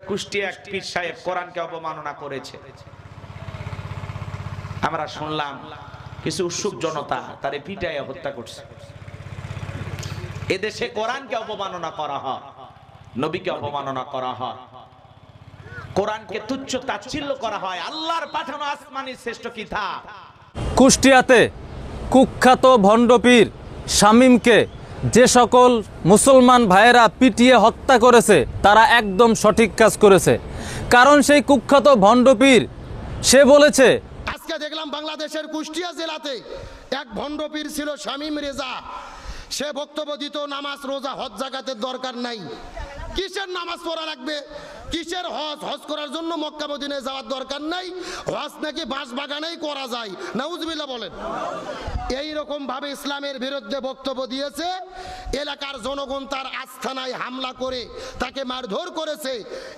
কুষ্টিয়া এক পীর সাহেব কোরআনকে অবমাননা করেছে। আমরা শুনলাম কিছু উৎসুক জনতা তারে পিটাইয়া হত্যা করছে। এদেশে কোরআনকে অবমাননা করা হয়, নবীকে অবমাননা করা হয়, কোরআনকে তুচ্ছ তাচ্ছিল্য করা হয়। আল্লাহর পাঠানো আসমানি শ্রেষ্ঠ কিতাব। কুষ্টিয়াতে কুখ্যাত ভণ্ডপীর শামীমকে যে সকল মুসলমান ভাইয়েরা পিটিয়ে হত্যা করেছে তারা একদম সঠিক কাজ করেছে। কারণ সেই কুখ্যাত ভণ্ডপীর সে বলেছে, আজকে দেখলাম বাংলাদেশের কুষ্টিয়া জেলাতে এক ভণ্ডপীর ছিল শামীম রেজা। সে বক্তব্য দিত নামাজ রোজা হজ জাকাতের দরকার নাই। কিসের নামাজ পড়া লাগবে, কিসের হজ? হজ করার জন্য মক্কা মদিনায় যাওয়ার দরকার নাই, হজ নাকি বাঁশ বাগানেই করা যায়। নাউজুবিল্লাহ বলেন। এই রকম ভাবে ইসলামের বিরুদ্ধে বক্তব্য দিয়েছে। এলাকার জনগণ তার আস্থানায় হামলা করে তাকে মারধর করেছে।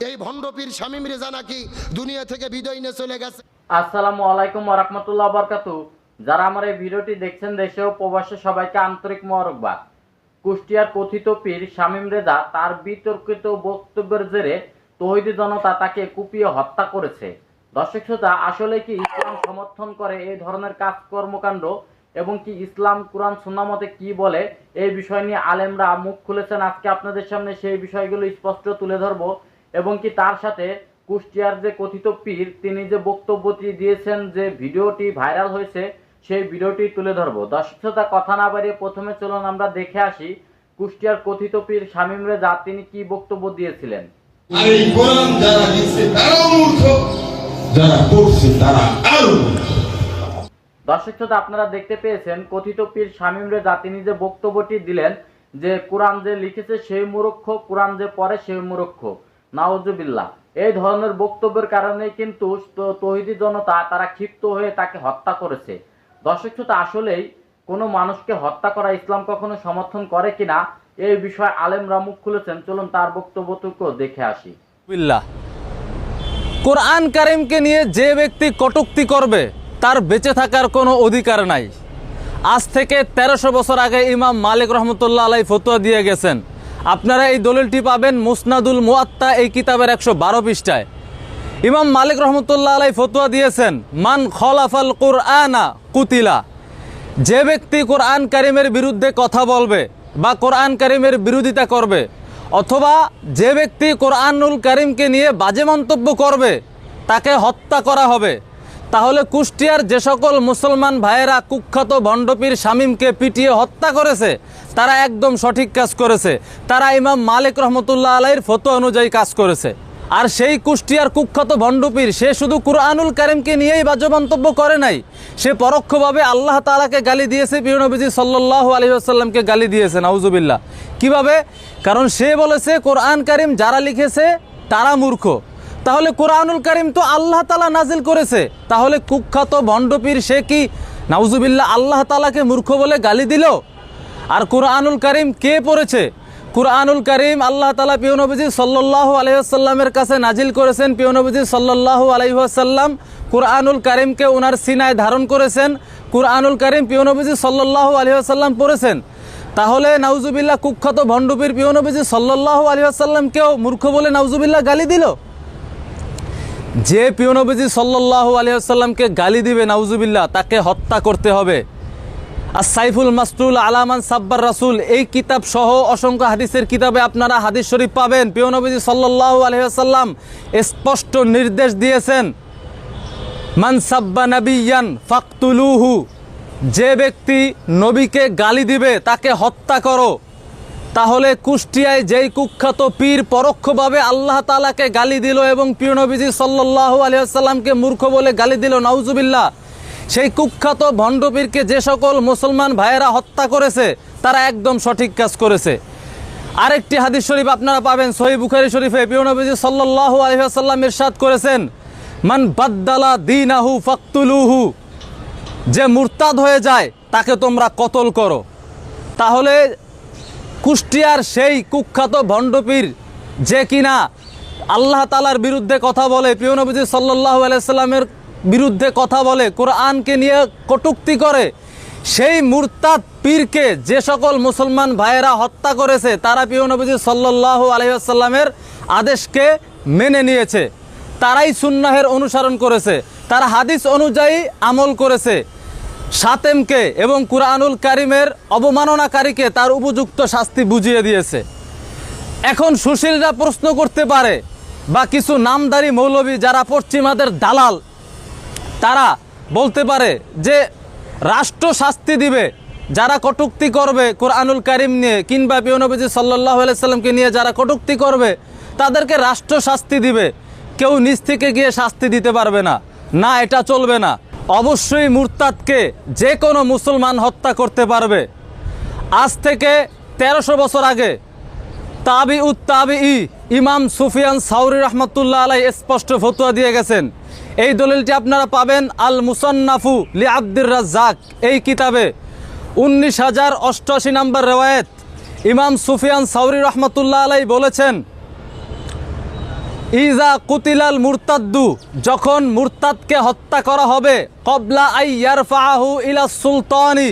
এই ভণ্ডপীর শামীম রেজা নাকি দুনিয়া থেকে বিদায় নিয়ে চলে গেছে। আসসালামু আলাইকুম ওয়া রাহমাতুল্লাহি ওয়া বারাকাতুহু। যারা আমার এই ভিডিওটি দেখছেন দেশে ও প্রবাসে সবাইকে আন্তরিক মোবারকবাদ। কুষ্টিয়ার কথিত পীর শামীম রেজা তার বিতর্কিত বক্তব্যের জেরে তৌহিদি জনতা তাকে কুপিয়ে হত্যা করেছে। দর্শক শ্রোতা, আসলে কি ইসলাম সমর্থন করে এই ধরনের কাজ কর্মকাণ্ড এবং কি ইসলাম কুরআন সুন্নাহ মতে কি বলে এই বিষয় নিয়ে আলেমরা মুখ খুলেছেন। আজকে আপনাদের সামনে সেই বিষয়গুলো স্পষ্ট তুলে ধরবো এবং কি তার সাথে কুষ্টিয়ার যে কথিত পীর তিনি যে বক্তব্যটি দিয়েছেন, যে ভিডিওটি ভাইরাল হয়েছে সেই ভিডিওটি তুলে ধরবো। দর্শক শ্রোতা, কথা না বাড়িয়ে প্রথমে চলুন আমরা দেখে আসি কুষ্টিয়ার কথিত পীর শামীম রেজা তিনি কি বক্তব্য দিয়েছিলেন। আর এই কোরআন যারা লিখছে তারাও মূর্খ, যারা পড়ছে তারা আরো মূর্খ। দর্শক শ্রোতা, আপনারা দেখতে পেয়েছেন কথিত পীর শামীম রেজা তিনি যে বক্তব্যটি দিলেন যে কোরআন যে লিখেছে সেই মূর্খ, কোরআন যে পড়ে সেই মূর্খ। নাউজুবিল্লাহ। এই ধরনের বক্তব্যের কারণে কিন্তু তৌহিদি জনতা তারা ক্ষিপ্ত হয়ে তাকে হত্যা করেছে। দর্শক শ্রোতা, আসলেই কোনো মানুষকে হত্যা করা ইসলাম কখনো সমর্থন করে কিনা এই বিষয়ে আলেমরা মুখ খুলেছেন। চলুন তার বক্তব্যটুকু দেখে আসি। কোরআন কারিমকে নিয়ে যে ব্যক্তি কটূক্তি করবে তার বেঁচে থাকার কোনো অধিকার নাই। আজ থেকে 1300 বছর আগে ইমাম মালিক রহমতুল্লাহ আলাই ফতোয়া দিয়ে গেছেন। আপনারা এই দলিলটি পাবেন মুসনাদুল মুআত্তা এই কিতাবের 112 পৃষ্ঠায়। ইমাম মালিক রহমতুল্লাহ আলাই ফতোয়া দিয়েছেন, মান খলাফাল কুরআনা কুতিলা। যে ব্যক্তি কোরআন কারিমের বিরুদ্ধে কথা বলবে বা কোরআন কারিমের বিরোধিতা করবে, অথবা যে ব্যক্তি কোরআনুল কারিমকে নিয়ে বাজে মন্তব্য করবে তাকে হত্যা করা হবে। তাহলে কুষ্টিয়ার যে সকল মুসলমান ভাইয়েরা কুখ্যাত ভণ্ডপীর শামীমকে পিটিয়ে হত্যা করেছে তারা একদম সঠিক কাজ করেছে। তারা ইমাম মালিক রহমতুল্লাহ আলাইহির ফতোয়া অনুযায়ী কাজ করেছে। আর সেই কুষ্টিয়ার কুখ্যাত ভণ্ডপীর সে শুধু কুরআনুল কারিমকে নিয়েই বাজে মন্তব্য করে নাই, সে পরোক্ষভাবে আল্লাহ তাআলাকে গালি দিয়েছে, প্রিয় নবীজি সাল্লাল্লাহু আলাইহি ওয়াসাল্লামকে গালি দিয়েছে। নাউজুবিল্লাহ। কিভাবে? কারণ সে বলেছে কোরআন কারিম যারা লিখেছে তারা মূর্খ। তাহলে কোরআনুল কারিম তো আল্লাহ তাআলা নাজিল করেছে, তাহলে কুখ্যাত ভণ্ডপীর সে কি নাউজুবিল্লাহ আল্লাহ তাআলাকে মূর্খ বলে গালি দিল? আর কোরআনুল কারিম কে পড়েছে? কুরআনুল কারিম আল্লাহ তাআলা প্রিয় নবীজি সাল্লাল্লাহু আলাইহি ওয়াসাল্লামের কাছে নাজিল করেছেন। প্রিয় নবীজি সাল্লাল্লাহু আলাইহি ওয়াসাল্লাম কুরআনুল কারিমকে ওনার সিনায় ধারণ করেছেন। কুরআনুল কারিম প্রিয় নবীজি সাল্লাল্লাহু আলাইহি ওয়াসাল্লাম পড়েছেন। তাহলে নাউজুবিল্লাহ কুখ্যাত ভণ্ডপীর প্রিয় নবীজি সাল্লাল্লাহু আলাইহি ওয়াসাল্লামকেও মূর্খ বলে নাউজুবিল্লাহ গালি দিল। যে প্রিয় নবীজি সাল্লাল্লাহু আলাইহি ওয়াসাল্লামকে গালি দিবে নাউজুবিল্লাহ তাকে হত্যা করতে হবে। আর সাইফুল মাসতুল আলামান সাব্বার রাসূল এই কিতাব সহ অসংখ্য হাদিসের কিতাবে আপনারা হাদিস শরীফ পাবেন। প্রিয় নবীজি সাল্লাল্লাহু আলাইহি ওয়াসাল্লাম স্পষ্ট নির্দেশ দিয়েছেন, মান সাব্বা নাবিয়ান ফাকতুলুহু। যে ব্যক্তি নবীকে গালি দিবে তাকে হত্যা করো। তাহলে কুষ্টিয়ায় যেই কুখ্যাত পীর পরোক্ষভাবে আল্লাহ তাআলাকে গালি দিল এবং প্রিয় নবীজি সাল্লাল্লাহু আলাইহি ওয়াসাল্লামকে মূর্খ বলে গালি দিল, নাউজুবিল্লাহ, সেই কুখ্যাত ভণ্ডপীরকে যে সকল মুসলমান ভাইয়েরা হত্যা করেছে তারা একদম সঠিক কাজ করেছে। আরেকটি হাদিস শরীফ আপনারা পাবেন সহিহ বুখারী শরীফে। প্রিয় নবীজি সাল্লাল্লাহু আলাইহি ওয়াসাল্লাম ইরশাদ করেছেন, মান বাদদালা দীনাহু ফাকতুলুহু। যে মুরতাদ হয়ে যায় তাকে তোমরা কতল করো। তাহলে কুষ্টিয়ার সেই কুখ্যাত ভণ্ডপীর যে কিনা আল্লাহ তাআলার বিরুদ্ধে কথা বলে, প্রিয় নবীজি সাল্লাল্লাহু আলাইহি ওয়াসাল্লামের বিরুদ্ধে কথা বলে, কোরআনকে নিয়ে কটূক্তি করে, সেই মুরতাদ পীরকে যে সকল মুসলমান ভাইয়েরা হত্যা করেছে তারা প্রিয় নবীজি সাল্লাল্লাহু আলাইহি ওয়াসাল্লামের আদেশকে মেনে নিয়েছে, তারাই সুন্নাহের অনুসরণ করেছে, তারা হাদিস অনুযায়ী আমল করেছে, সাতেমকে এবং কুরআনুল কারিমের অবমাননাকারীকে তার উপযুক্ত শাস্তি বুঝিয়ে দিয়েছে। এখন সুশীলরা প্রশ্ন করতে পারে, বা কিছু নামধারী মৌলবী যারা পশ্চিমাদের দালাল, তারা বলতে পারে যে রাষ্ট্র শাস্তি দিবে যারা কটূক্তি করবে কুরআনুল কারিম নিয়ে, কিংবা প্রিয় নবীজি সাল্লাল্লাহু আলাইহি সাল্লামকে নিয়ে যারা কটূক্তি করবে তাদেরকে রাষ্ট্র শাস্তি দিবে, কেউ নিজ থেকে গিয়ে শাস্তি দিতে পারবে না। না, এটা চলবে না। অবশ্যই মুরতাদকে যে কোনো মুসলমান হত্যা করতে পারবে। আজ থেকে 1300 বছর আগে তাবিউত তাবিঈ ইমাম সুফিয়ান সাউরি রহমতুল্লাহ আলাই স্পষ্ট ফতোয়া দিয়ে গেছেন। এই দলিলটি আপনারা পাবেন আল মুসান্নাফু লি আব্দুর রাজ্জাক এই কিতাবে। 19,088 নম্বর রেওয়ায়েত ইমাম সুফিয়ান সাউরি রহমতুল্লাহ আলাই বলেছেন, ইজা কুতিলাল মুরতাদ্দু, যখন মুরতাদকে হত্যা করা হবে, কবলা আই ইয়ারফাহু ইলা সুলতানি,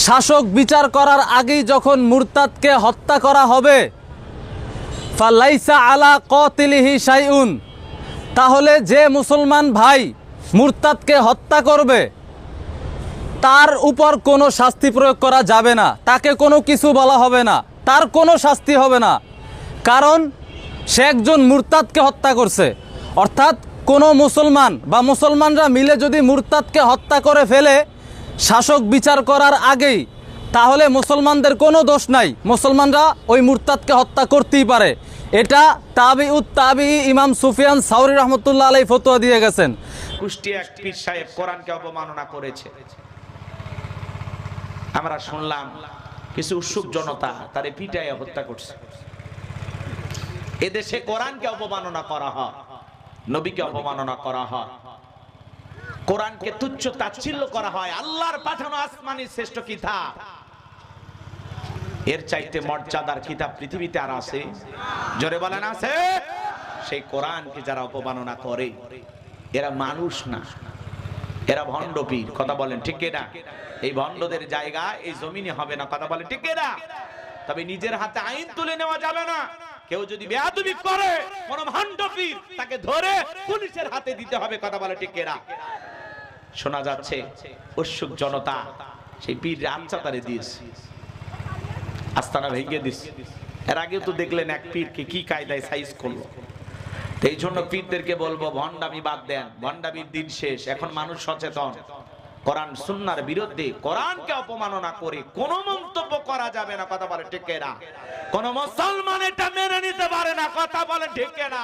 শাসক বিচার করার আগেই যখন মুরতাদকে হত্যা করা হবে, ফালাইসা আলা কাতিলিহি শাইউন, তাহলে যে মুসলমান ভাই মুরতাদকে হত্যা করবে তার উপর কোনো শাস্তি প্রয়োগ করা যাবে না, তাকে কোনো কিছু বলা হবে না, তার কোনো শাস্তি হবে না, কারণ সে একজন মুরতাদকে হত্যা করছে। অর্থাৎ কোনো মুসলমান বা মুসলমানরা মিলে যদি মুরতাদকে হত্যা করে ফেলে শাসক বিচার করার আগেই, তাহলে মুসলমানদের কোনো দোষ নাই, মুসলমানরা ওই মুরতাদকে হত্যা করতেই পারে। এটা তাবিউত তাবিঈ ইমাম সুফিয়ান সাউরি রহমতুল্লাহ আলাই ফতোয়া দিয়ে গেছেন। কুষ্টিয়া এক পীর সাহেব কোরআনকে অবমাননা করেছে। আমরা শুনলাম কিছু উৎসুক জনতা তারে পিটাইয়া হত্যা করছে। এদেশে কোরআনকে অবমাননা করা হয়, নবীকে অবমাননা করা হয়, কোরআনকে তুচ্ছ তাচ্ছিল্য করা হয়। আল্লাহর পাঠানো আসমানি শ্রেষ্ঠ কিতাব, এর চাইতে মর্যাদার কিতাব পৃথিবীতে আর আছে? জোরে বলেন আছে? সেই কোরআনকে যারা অপমাননা করে এরা মানুষ না, এরা ভণ্ড পীর। কথা বলেন ঠিক না? এই ভণ্ডদের জায়গা এই জমিনে হবে না। কথা বলেন ঠিক না? তবে নিজের হাতে আইন তুলে নেওয়া যাবে না। কেউ যদি বেয়াদবি করে কোন ভণ্ড পীর, তাকে ধরে পুলিশের হাতে দিতে হবে। কথা বলে ঠিক না? শোনা যাচ্ছে উৎসুক জনতা সেই পীর আচ্ছা তারে দিয়েছে, আস্তানা ভেঙে দিচ্ছে। এর আগে তো দেখলেন এক পীরকে কি কায়দায় সাইজ করলো। এই জন্য পীরদেরকে বলবো ভণ্ডামি বাদ দেন, ভণ্ডামির দিন শেষ। এখন মানুষ সচেতন, কোরআন সুন্নাহর বিরুদ্ধে কোরআনকে অপমাননা করে কোনো মন্তব্য করা যাবে না। কথা বলে ঠিক না? কোন মুসলমান এটা মেনে নিতে পারে না। কথা বলে ঠিক না?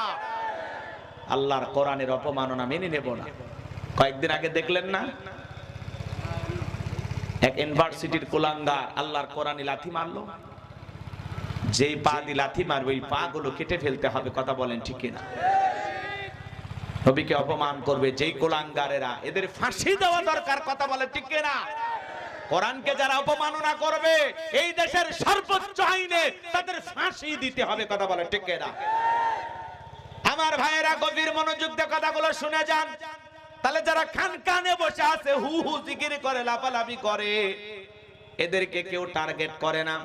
আল্লাহর কোরআনের অপমাননা মেনে নেব না। কয়েকদিন আগে দেখলেন না এক ইউনিভার্সিটির কুলাঙ্গার আল্লাহর কোরআনে লাথি মারলো। যেই পা দিয়ে লাথি মারবে ওই পা গুলো কেটে ফেলতে হবে। কথা বলেন ঠিক না? নবীকে অপমান করবে যেই কুলাঙ্গারেরা, এদের ফাঁসি দেওয়া দরকার। কথা বলে ঠিক না? কোরআনকে যারা অপমাননা করবে এই দেশের সর্বোচ্চ আইনে তাদের ফাঁসি দিতে হবে। কথা বলে ঠিক না? আমার ভাইয়েরা গভীর মনোযোগ দিয়ে কথাগুলো শুনে যান। তাহলে যারা কানে বসে আছে হু হু জিকির করে লাফালাফি করে, এদেরকে কেউ টার্গেট করে না।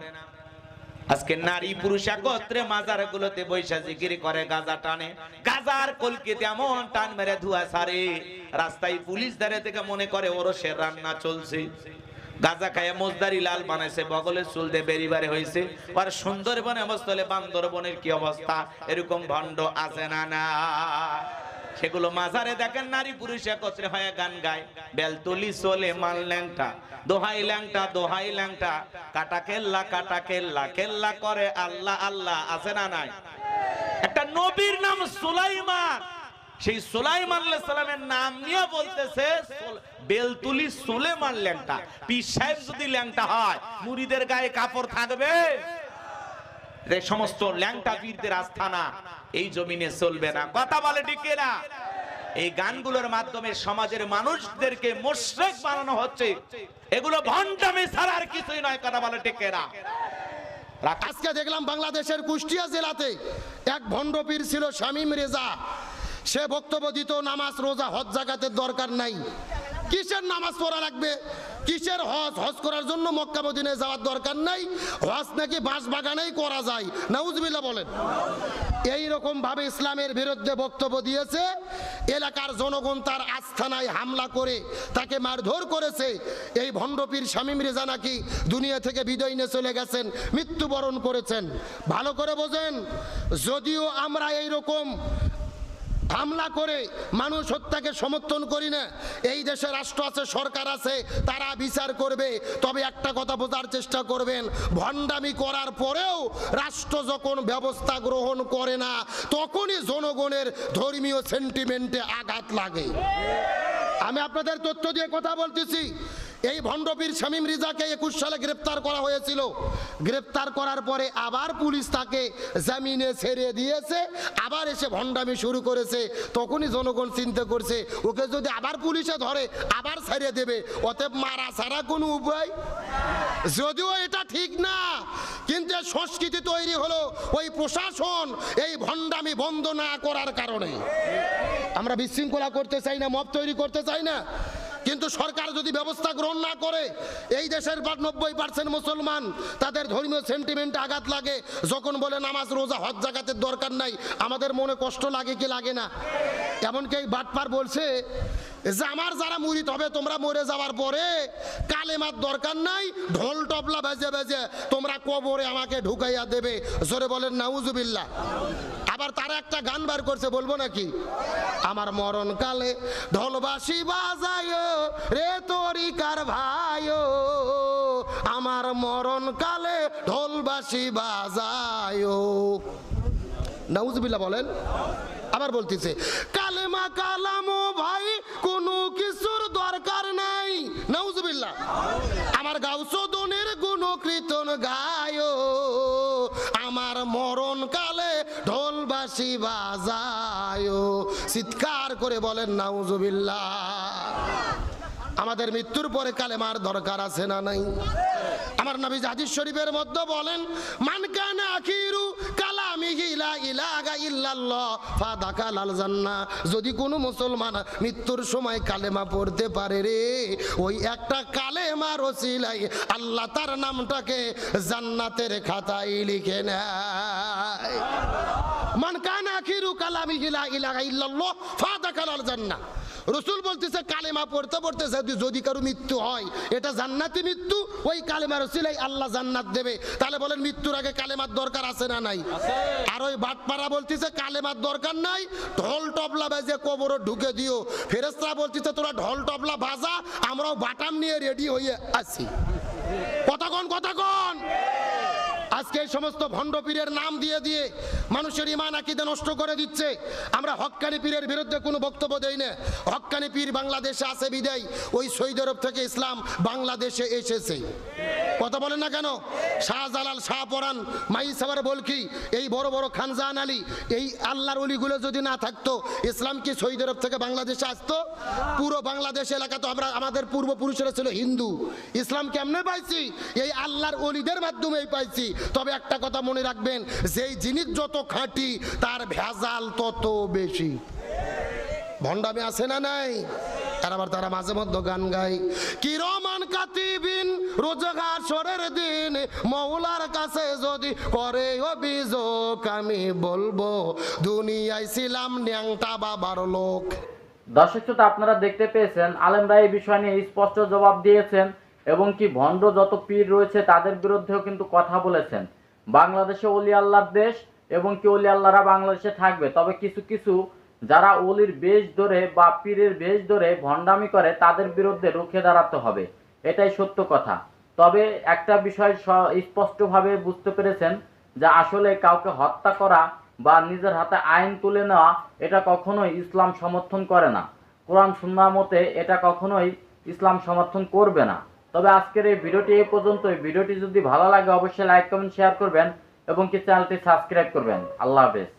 আজকে নারী পুরুষ একত্রে মাজার গুলোতে বৈশা জিকির করে, গাজা টানে, গাজার কলকিতে এমন টান মেরে ধোয়া সারে, রাস্তায় পুলিশ দাঁড়িয়ে থেকে মনে করে ওরসের রান্না চলছে। গাজা খায় মোজদারি লাল বানাইছে, বগলের চুল দিয়ে বেরিবারে হয়েছে। আর সুন্দরবনে অবস্থলে বান্দরবনের কি অবস্থা? এরকম ভণ্ড আছে না? না, সেগুলো মাজারে দেখেন নারী পুরুষ একত্রে হয়ে গান গায়, বেলতুলি চলে মাল ল্যাংটা, দোহাই ল্যাংটা দোহাই ল্যাংটা, কাটা কেল্লা কেল্লা করে আল্লাহ আল্লাহ। আছে না নাই? একটা নবীর নাম সুলাইমান, সেই সুলাইমান আলাইহিস সালামের নাম নিয়ে বলতেছে বেলতুলি সুলেমান ল্যাংটা। পীর সাহেব যদি ল্যাংটা হয় মুরিদের গায়ে কাপড় থাকবে? এই সমস্ত ল্যাংটা পীরদের আস্থানা এই জমিনে চলবে না। কথা বলে ঠিক না? এই গানগুলোর মাধ্যমে সমাজের মানুষদেরকে মুশরিক বানানো হচ্ছে। এগুলো ভণ্ডামি ছাড়া আর কিছুই নয়। কথা বলে ঠিক না? আজকে দেখলাম বাংলাদেশের কুষ্টিয়া জেলাতে এক ভণ্ড পীর ছিল শামীম রেজা। সে বক্তব্য দিত নামাজ রোজা হজ যাকাতের দরকার নাই, কিসের নামাজ পড়া লাগবে, কিসের হজ? হজ করার জন্য মক্কা মদিনায় যাওয়ার দরকার নাই, হজ নাকি বাঁশ বাগানেই করা যায়। নাউজুবিল্লাহ বলেন। এই রকম ভাবে ইসলামের বিরুদ্ধে বক্তব্য দিয়েছে। এলাকার জনগণ তার আস্থানায় হামলা করে তাকে মারধর করেছে। এই ভণ্ডপীর শামীম রেজা নাকি দুনিয়া থেকে বিদায় নিয়ে চলে গেছেন, মৃত্যুবরণ করেছেন। ভালো করে বোঝেন, যদিও আমরা এই রকম হামলা করে মানুষ হত্যাকে সমর্থন করি না, এই দেশে রাষ্ট্র আছে, সরকার আছে, তারা বিচার করবে। তবে একটা কথা বোঝার চেষ্টা করবেন, ভণ্ডামি করার পরেও রাষ্ট্র যখন ব্যবস্থা গ্রহণ করে না, তখনই জনগণের ধর্মীয় সেন্টিমেন্টে আঘাত লাগে। আমি আপনাদের তথ্য দিয়ে কথা বলতেছি। এই ভণ্ডপীর শামীম রেজাকে 21 সালে গ্রেপ্তার করা হয়েছিল। গ্রেপ্তার করার পরে আবার পুলিশ তাকে জামিনে ছেড়ে দিয়েছে, আবার এসে ভণ্ডামি শুরু করেছে। তখনই জনগণ চিন্তা করছে, ওকে যদি আবার পুলিশে ধরে আবার ছেড়ে দেবে, অতএব মারা ছাড়া কোনো উপায়। যদিও এটা ঠিক না, কিন্তু সংস্কৃতি তৈরি হলো ওই প্রশাসন এই ভণ্ডামি বন্ধ না করার কারণে। আমরা বিশৃঙ্খলা করতে চাই না, মব তৈরি করতে চাই না, কিন্তু সরকার যদি ব্যবস্থা গ্রহণ না করে, এই দেশের 90% মুসলমান তাদের ধর্মীয় সেন্টিমেন্টে আঘাত লাগে। যখন বলে নামাজ রোজা হজ জাকাতের দরকার নাই, আমাদের মনে কষ্ট লাগে কি লাগে না? এমনকি এই বাটপার বলছে যে আমার যারা মুরিদ হবে, তোমরা মরে যাওয়ার পরে কালেমার দরকার নাই, ঢোল টবলা বেজে বেজে তোমরা কবরে আমাকে ঢুকাইয়া দেবে। জোরে বলেন নাউজুবিল্লাহ। আবার তারা একটা গান বার করছে, বলবো নাকি? আমার মরণ কালে ঢোলবাসি বাজায় রে তরিকার ভাই, আমার মরণ কালে ঢোলবাসি বাজায়। নাউজুবিল্লাহ বলেন। আবার বলতেছে কালেমা কালামো ভাই কোনো কিছুর দরকার নাই। নাউজুবিল্লাহ। আমার গাউসদনের গুণ কীর্তন গায়, আমার মরণ কালে ঢোলবাসি বাজায়। চিৎকার করে বলেন নাউজুবিল্লাহ। আমাদের মৃত্যুর পরে কালেমার দরকার আছে না নাই? আমার নবী হাদিস শরীফের মধ্যে বলেন, মান কানা আখিরু কালামিহি লা ইলাহা ইল্লাল্লাহ ফাদাখালাল জান্নাহ। যদি কোনো মুসলমান মৃত্যুর সময় কালেমা পড়তে পারে রে, ওই একটা কালেমার ওসিলায় আল্লাহ তার নামটাকে জান্নাতের খাতায় লিখে নেয়। মান কানা আখিরু কালামিহি লা ইলাহা ইল্লাল্লাহ ফাদাখালাল জান্নাহ। রসুল বলতেছে কালেমা পড়তে পড়তে যদি কারো মৃত্যু হয়, এটা জান্নাতি মৃত্যু, ওই কালেমার ওসিলায় আল্লাহ জান্নাত দেবে। তাহলে বলেন মৃত্যুর আগে কালেমার দরকার আছে না নাই? আর ওই বাটপাড়া বলতেছে কালেমার দরকার নাই, ঢোল টবলা বাজে কবর ঢুকে দিও। ফেরেশতা বলতেছে তোরা ঢোল টবলা বাজা, আমরাও বাটাম নিয়ে রেডি হয়ে আছি। কতক্ষণ কতক্ষণ আজকে এই সমস্ত ভণ্ড পীরের নাম দিয়ে দিয়ে মানুষের ঈমান আকীদা নষ্ট করে দিচ্ছে। আমরা হক্কানি পীরের বিরুদ্ধে কোনো বক্তব্য দেই না। হক্কানি পীর বাংলাদেশে আছে বিদায় ওই সৌদি আরব থেকে ইসলাম বাংলাদেশে এসেছে। কথা বলেন না কেন? শাহজালাল, শাহপরান, মাইসাবার বলকি, এই বড় বড় খানজাহান আলী, এই আল্লাহর ওলিগুলো যদি না থাকতো, ইসলাম কি সৌদি আরব থেকে বাংলাদেশে আসতো? পুরো বাংলাদেশ এলাকা তো আমাদের পূর্বপুরুষেরা ছিল হিন্দু। ইসলাম কেমনে পাইছি? এই আল্লাহর ওলিদের মাধ্যমেই পাইছি। তবে একটা কথা মনে রাখবেন, যেই জিনিস যত খাঁটি তার ভেজাল তত বেশি। ভণ্ডামি আছে না নাই? আর আবার তারা মাঝে মধ্যে গান গায়, কিরমান কাতিবিন রোজগার সরের দিন মৌলার কাছে যদি করে অভিযোগ, আমি বলবো দুনিয়ায় ছিলাম ন্যাংটা বাবার লোক। দর্শক শ্রোতা, আপনারা দেখতে পেয়েছেন আলেমরা এই বিষয় নিয়ে স্পষ্ট জবাব দিয়েছেন এবং কি ভণ্ড যত পীর রয়েছে তাদের বিরুদ্ধেও কিন্তু কথা বলেছেন। বাংলাদেশে ওলি আল্লাহর দেশ এবং কি ওলি আল্লাহরা বাংলাদেশে থাকবে, তবে কিছু কিছু যারা ওলির বেশ ধরে বা পীরের বেশ ধরে ভণ্ডামি করে তাদের বিরুদ্ধে রুখে দাঁড়াতে হবে, এটাই সত্য কথা। তবে একটা বিষয় স্পষ্টভাবে বুঝতে পেরেছেন যে আসলে কাউকে হত্যা করা বা নিজের হাতে আইন তুলে নেওয়া এটা কখনোই ইসলাম সমর্থন করে না। কোরআন সুন্নাহ মতে এটা কখনোই ইসলাম সমর্থন করবে না। তবে আজকের এই ভিডিওটি এই পর্যন্তই। ভিডিওটি যদি ভালো লাগে অবশ্যই লাইক কমেন্ট শেয়ার করবেন এবং কি চ্যানেলটি সাবস্ক্রাইব করবেন। আল্লাহ হাফেজ।